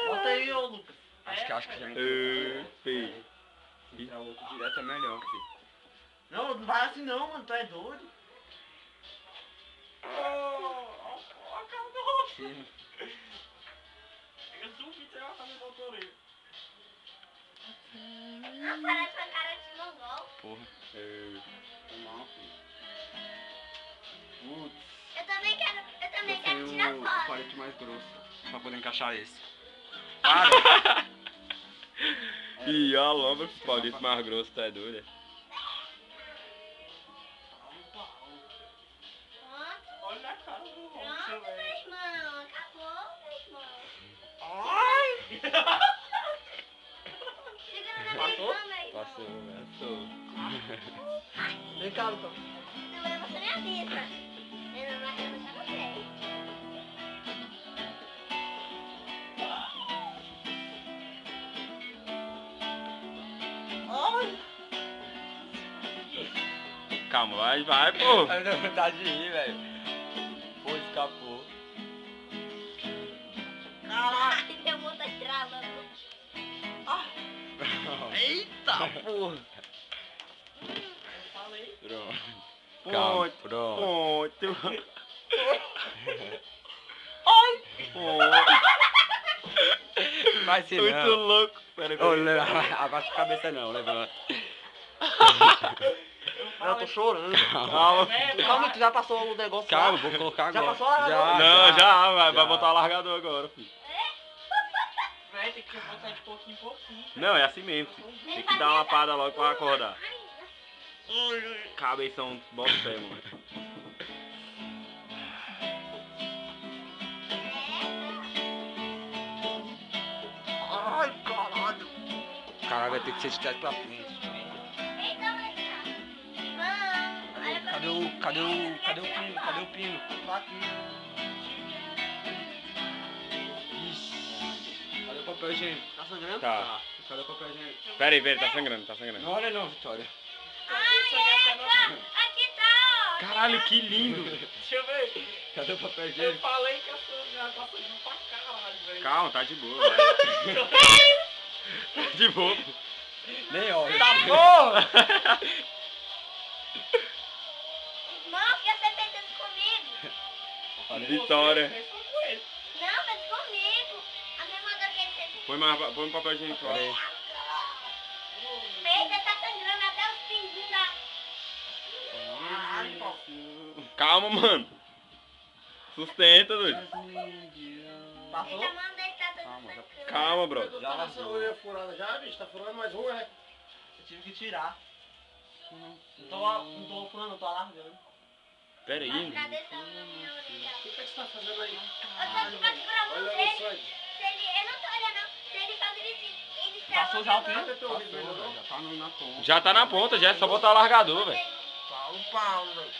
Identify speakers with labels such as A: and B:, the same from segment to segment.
A: Bota aí, ô Lucas.
B: Acho que já entrou.
C: Filho.
B: Entrar outro direto é melhor, filho.
A: Não, não vai assim não, mano. Tu é doido. Ó a cara do rosto.
B: Sim.
A: Eu subi, tem uma cara do doutor.
D: Parece uma cara de mongol.
B: Porra. Não, filho. Putz.
D: Eu também
B: Eu
D: quero
B: tenho
D: tirar
B: o
D: foto.
B: palito mais grosso pra poder encaixar esse.
C: Para! Ih, ó a lomba com o palito mais grosso, tá doido?
D: Pronto,
A: Olha a cara do rosto,
D: pronto, meu
A: velho.
D: irmão. Acabou, meu irmão.
A: Ai!
D: Segura na minha
A: Passou?
D: mão, meu irmão.
C: Passou.
A: Vem cá, Lucas.
D: Segura você me avisa. Eu não vai deixar você.
A: Ai!
C: Calma, vai, pô.
B: Ai, dá vontade de rir, velho. Pô, escapou.
A: Caralho!
D: Ai, meu mundo tá travando.
A: Eita, porra! Eu falei.
B: Pronto.
C: Calma,
B: Pronto.
C: Ponto.
B: Vai ser
C: Muito
B: não.
C: louco. Pera
B: Ô,
C: aí.
B: abaixa a cabeça não, levanta.
A: Eu tô chorando.
C: Calma.
A: Calma, tu já passou o negócio
B: Calma,
A: lá.
B: vou colocar
A: Já
B: agora.
A: passou a
B: Já,
C: Não, já, vai
B: já.
C: botar o largador agora, filho.
A: Véi, tem que botar de pouquinho em pouquinho.
C: Não, é assim mesmo, filho. Tem que dar uma parada logo pra acordar. Cabeção, bota o pé, mano.
A: Ai, caralho.
B: Caralho, vai ter que ser de trás pra frente.
D: Eita, mano. Olha pra
B: Cadê
D: mim.
B: o pino? Cadê o pino?
A: Tá aqui.
B: Ixi. Cadê o papel higiênico?
A: Tá sangrando?
C: Tá.
B: Cadê o papel higiênico?
C: Pera aí, tá sangrando, tá sangrando.
B: Não olha não, Vitória.
D: Ai, aqui tá, ó.
C: Caralho, que lindo.
A: Deixa eu ver.
B: Cadê o papel
A: Eu
B: higiênico?
A: falei que a sua já tá sangrando pra caralho, velho.
C: Calma, tá de boa, vai. Tá de boa.
B: Nem olha.
A: Tá porra!
D: Irmão, que você fez isso comigo?
C: Vitória.
A: Você fez com ele.
D: Não, fez comigo. A minha mandou que ele fez.
C: Põe um papel higiênico lá.
B: Pera aí.
D: Eita, tá sangrando até os pinguinhos da...
A: Caralho, pau.
C: Calma, mano. Sustenta, doido.
A: Passou?
D: Eita, manda ele tá todo
B: Calma, já-
D: sangrando.
C: Calma, brother.
A: Já tá essa orelha furada já, bicho? Tá furando mais um, é? Eu tive que tirar. Não tô furando, eu tô alargando.
C: Pera aí,
D: Vai
C: mano.
D: ficar descendo na minha orelha.
A: O que você tá fazendo aí?
D: Eu tô segurando a mão
A: Olha
D: dele.
A: no sangue.
D: Se ele... Eu não tô olhando, não. Se ele fazer isso, ele
A: Passou já o
D: pino?
A: Cadê teu ouvido, velho?
B: Já tá na ponta.
C: Já tá na ponta, já é só botar o largador, velho.
A: Paulo, velho.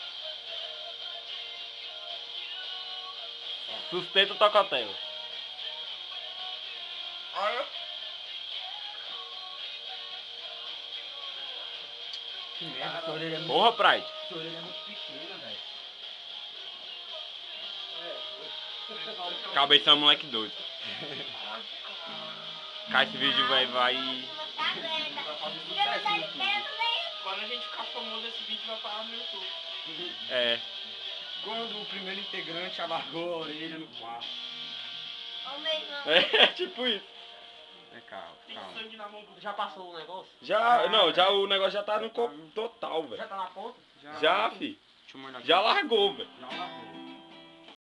C: Sustenta o tocotel.
A: Olha.
B: Que merda, essa orelha é muito,
C: Porra, Pride.
B: essa orelha é muito pequena, velho.
C: Cabeção, moleque doido. Cai esse vídeo, vai.
D: Tá doendo.
A: Quando a gente ficar famoso, esse vídeo vai parar no YouTube.
C: É.
B: Quando o primeiro integrante alargou a orelha no quarto.
D: Ô, meu irmão.
C: É tipo isso.
B: Calma,
A: Tem
B: calma.
A: sangue na mão. Já passou o negócio?
C: Já, não, já o negócio já tá no corpo total,
A: Já
C: velho.
A: tá na ponta?
C: Já, fi.
B: Deixa eu molhar aqui.
C: Já largou, velho.
B: Já largou.